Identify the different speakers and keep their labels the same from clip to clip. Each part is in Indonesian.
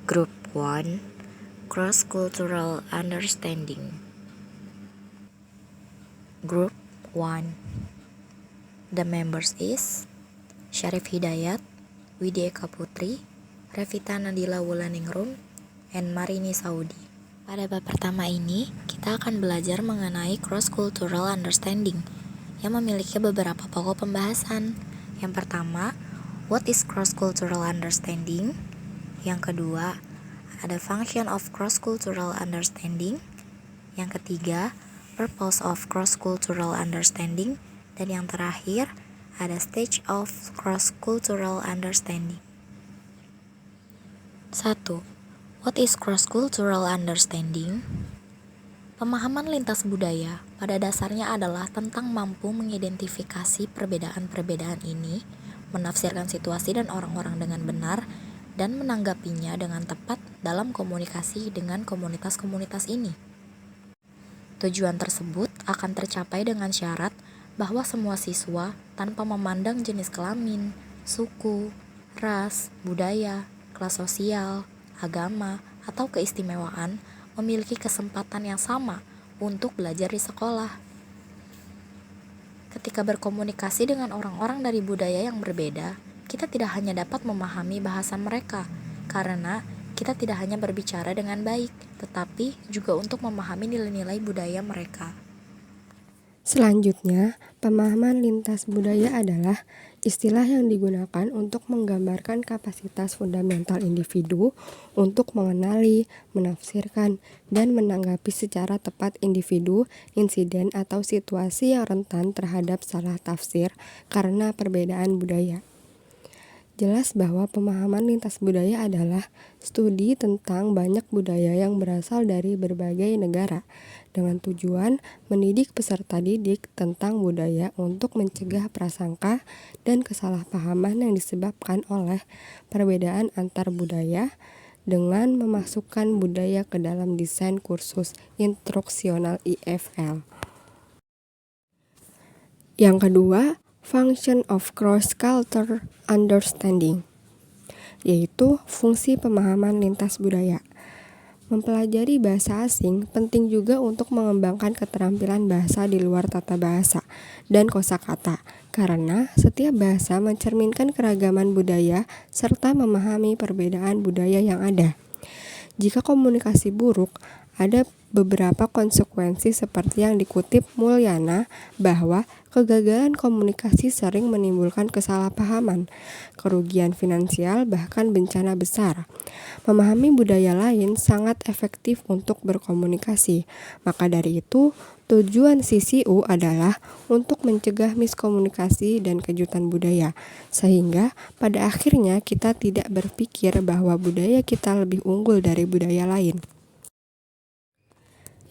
Speaker 1: Group 1 Cross-Cultural Understanding. Group 1. The members is Syarif Hidayat, Widya Eka Putri, Revita Nadila Wulaningrum, and Marini Saudi. Pada bab pertama ini, kita akan belajar mengenai cross-cultural understanding yang memiliki beberapa pokok pembahasan. Yang pertama, what is cross-cultural understanding? Yang kedua, ada function of cross-cultural understanding. Yang ketiga, purpose of cross-cultural understanding. Dan yang terakhir, ada stage of cross-cultural understanding. 1. What is cross-cultural understanding? Pemahaman lintas budaya pada dasarnya adalah tentang mampu mengidentifikasi perbedaan-perbedaan ini, menafsirkan situasi dan orang-orang dengan benar, dan menanggapinya dengan tepat dalam komunikasi dengan komunitas-komunitas ini. Tujuan tersebut akan tercapai dengan syarat bahwa semua siswa, tanpa memandang jenis kelamin, suku, ras, budaya, kelas sosial, agama, atau keistimewaan, memiliki kesempatan yang sama untuk belajar di sekolah. Ketika berkomunikasi dengan orang-orang dari budaya yang berbeda, kita tidak hanya dapat memahami bahasa mereka, karena kita tidak hanya berbicara dengan baik, tetapi juga untuk memahami nilai-nilai budaya mereka.
Speaker 2: Selanjutnya, pemahaman lintas budaya adalah istilah yang digunakan untuk menggambarkan kapasitas fundamental individu untuk mengenali, menafsirkan, dan menanggapi secara tepat individu, insiden, atau situasi yang rentan terhadap salah tafsir karena perbedaan budaya. Jelas bahwa pemahaman lintas budaya adalah studi tentang banyak budaya yang berasal dari berbagai negara, dengan tujuan mendidik peserta didik tentang budaya untuk mencegah prasangka dan kesalahpahaman yang disebabkan oleh perbedaan antar budaya, dengan memasukkan budaya ke dalam desain kursus instruksional IFL. Yang kedua, function of cross-cultural understanding, yaitu fungsi pemahaman lintas budaya. Mempelajari bahasa asing penting juga untuk mengembangkan keterampilan bahasa di luar tata bahasa dan kosakata, karena setiap bahasa mencerminkan keragaman budaya serta memahami perbedaan budaya yang ada. Jika komunikasi buruk, ada beberapa konsekuensi seperti yang dikutip Mulyana, bahwa kegagalan komunikasi sering menimbulkan kesalahpahaman, kerugian finansial, bahkan bencana besar. Memahami budaya lain sangat efektif untuk berkomunikasi. Maka dari itu, tujuan CCU adalah untuk mencegah miskomunikasi dan kejutan budaya, sehingga pada akhirnya kita tidak berpikir bahwa budaya kita lebih unggul dari budaya lain.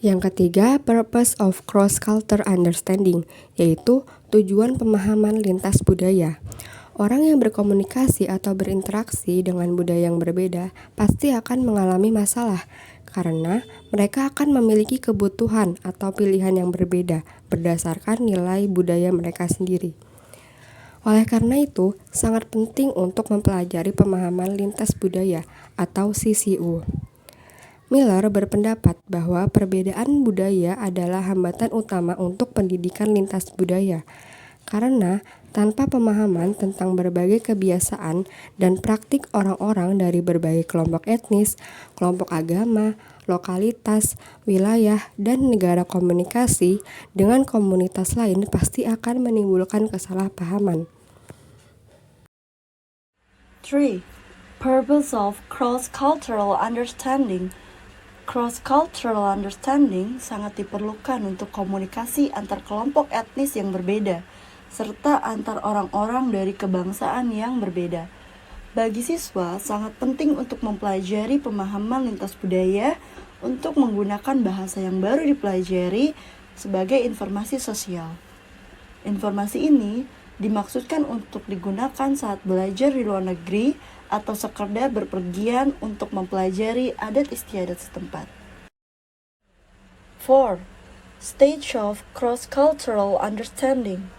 Speaker 2: Yang ketiga, purpose of cross-cultural understanding, yaitu tujuan pemahaman lintas budaya. Orang yang berkomunikasi atau berinteraksi dengan budaya yang berbeda pasti akan mengalami masalah, karena mereka akan memiliki kebutuhan atau pilihan yang berbeda berdasarkan nilai budaya mereka sendiri. Oleh karena itu, sangat penting untuk mempelajari pemahaman lintas budaya atau CCU. Miller berpendapat bahwa perbedaan budaya adalah hambatan utama untuk pendidikan lintas budaya, karena tanpa pemahaman tentang berbagai kebiasaan dan praktik orang-orang dari berbagai kelompok etnis, kelompok agama, lokalitas, wilayah, dan negara, komunikasi dengan komunitas lain pasti akan menimbulkan kesalahpahaman.
Speaker 3: 3. Purpose of cross-cultural understanding. Cross-cultural understanding sangat diperlukan untuk komunikasi antar kelompok etnis yang berbeda, serta antar orang-orang dari kebangsaan yang berbeda. Bagi siswa, sangat penting untuk mempelajari pemahaman lintas budaya untuk menggunakan bahasa yang baru dipelajari sebagai informasi sosial. Informasi ini dimaksudkan untuk digunakan saat belajar di luar negeri atau sekedar berpergian untuk mempelajari adat istiadat setempat. 4. Stage of cross-cultural understanding.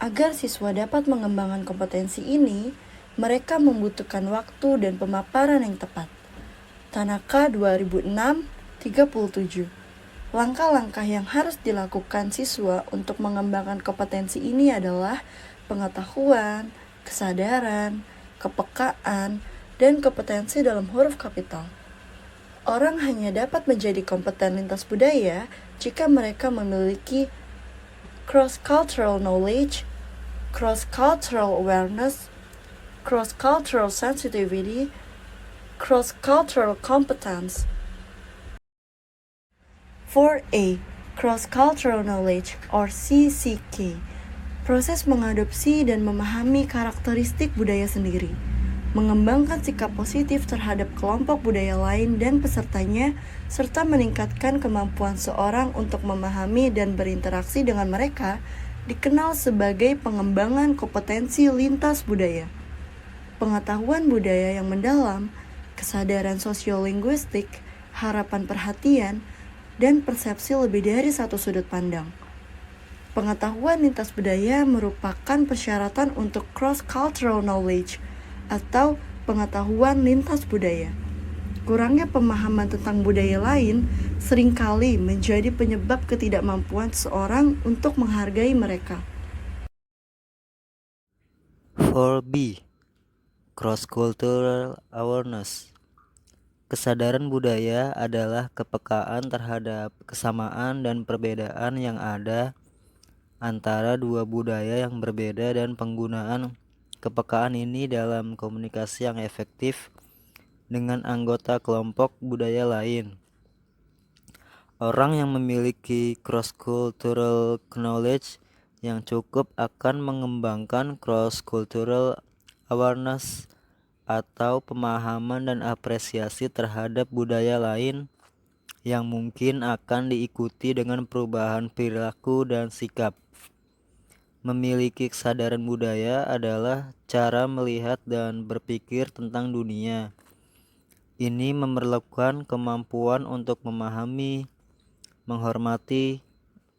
Speaker 3: Agar siswa dapat mengembangkan kompetensi ini, mereka membutuhkan waktu dan pemaparan yang tepat. Tanaka 2006, 37. Langkah-langkah yang harus dilakukan siswa untuk mengembangkan kompetensi ini adalah pengetahuan, kesadaran, kepekaan, dan kompetensi dalam huruf kapital. Orang hanya dapat menjadi kompeten lintas budaya jika mereka memiliki cross-cultural knowledge, cross-cultural awareness, cross-cultural sensitivity, cross-cultural competence. 4A. Cross-cultural knowledge or CCK. Proses mengadopsi dan memahami karakteristik budaya sendiri. Mengembangkan sikap positif terhadap kelompok budaya lain dan pesertanya, serta meningkatkan kemampuan seorang untuk memahami dan berinteraksi dengan mereka, dikenal sebagai pengembangan kompetensi lintas budaya. Pengetahuan budaya yang mendalam, kesadaran sosiolinguistik, harapan perhatian, dan persepsi lebih dari satu sudut pandang. Pengetahuan lintas budaya merupakan persyaratan untuk cross-cultural knowledge atau pengetahuan lintas budaya. Kurangnya pemahaman tentang budaya lain seringkali menjadi penyebab ketidakmampuan seseorang untuk menghargai mereka.
Speaker 4: 4B. Cross-cultural awareness. Kesadaran budaya adalah kepekaan terhadap kesamaan dan perbedaan yang ada antara dua budaya yang berbeda dan penggunaan kepekaan ini dalam komunikasi yang efektif dengan anggota kelompok budaya lain. Orang yang memiliki cross-cultural knowledge yang cukup akan mengembangkan cross-cultural awareness atau pemahaman dan apresiasi terhadap budaya lain yang mungkin akan diikuti dengan perubahan perilaku dan sikap. Memiliki kesadaran budaya adalah cara melihat dan berpikir tentang dunia. Ini memerlukan kemampuan untuk memahami, menghormati,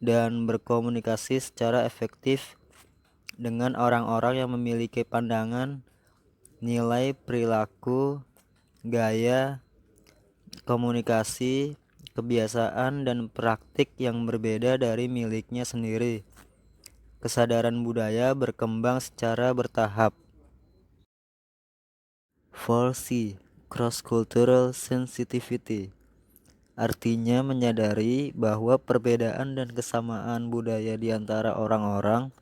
Speaker 4: dan berkomunikasi secara efektif dengan orang-orang yang memiliki pandangan, nilai, perilaku, gaya, komunikasi, kebiasaan, dan praktik yang berbeda dari miliknya sendiri. Kesadaran budaya berkembang secara bertahap. 4C. Cross-cultural sensitivity. Artinya menyadari bahwa perbedaan dan kesamaan budaya di antara orang-orang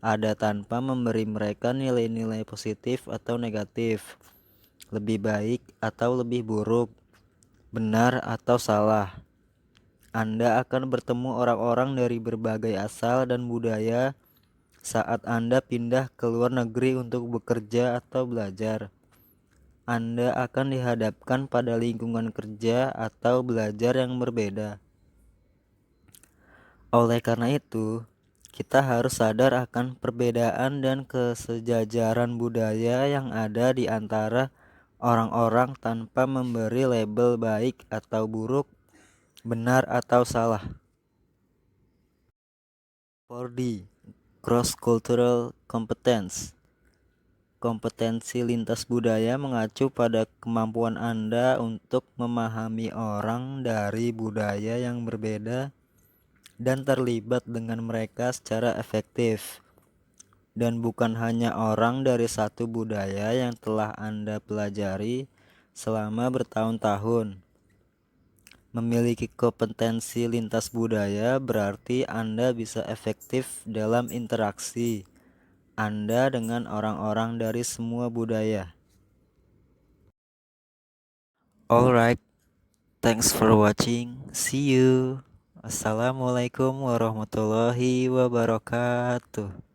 Speaker 4: ada tanpa memberi mereka nilai-nilai positif atau negatif, lebih baik atau lebih buruk, benar atau salah. Anda akan bertemu orang-orang dari berbagai asal dan budaya saat Anda pindah ke luar negeri untuk bekerja atau belajar. Anda akan dihadapkan pada lingkungan kerja atau belajar yang berbeda. Oleh karena itu, kita harus sadar akan perbedaan dan kesejajaran budaya yang ada di antara orang-orang tanpa memberi label baik atau buruk, benar atau salah. 4D. Cross-cultural competence. Kompetensi lintas budaya mengacu pada kemampuan Anda untuk memahami orang dari budaya yang berbeda dan terlibat dengan mereka secara efektif, dan bukan hanya orang dari satu budaya yang telah Anda pelajari selama bertahun-tahun. Memiliki kompetensi lintas budaya berarti Anda bisa efektif dalam interaksi Anda dengan orang-orang dari semua budaya. Alright, thanks for watching. See you. Assalamualaikum warahmatullahi wabarakatuh.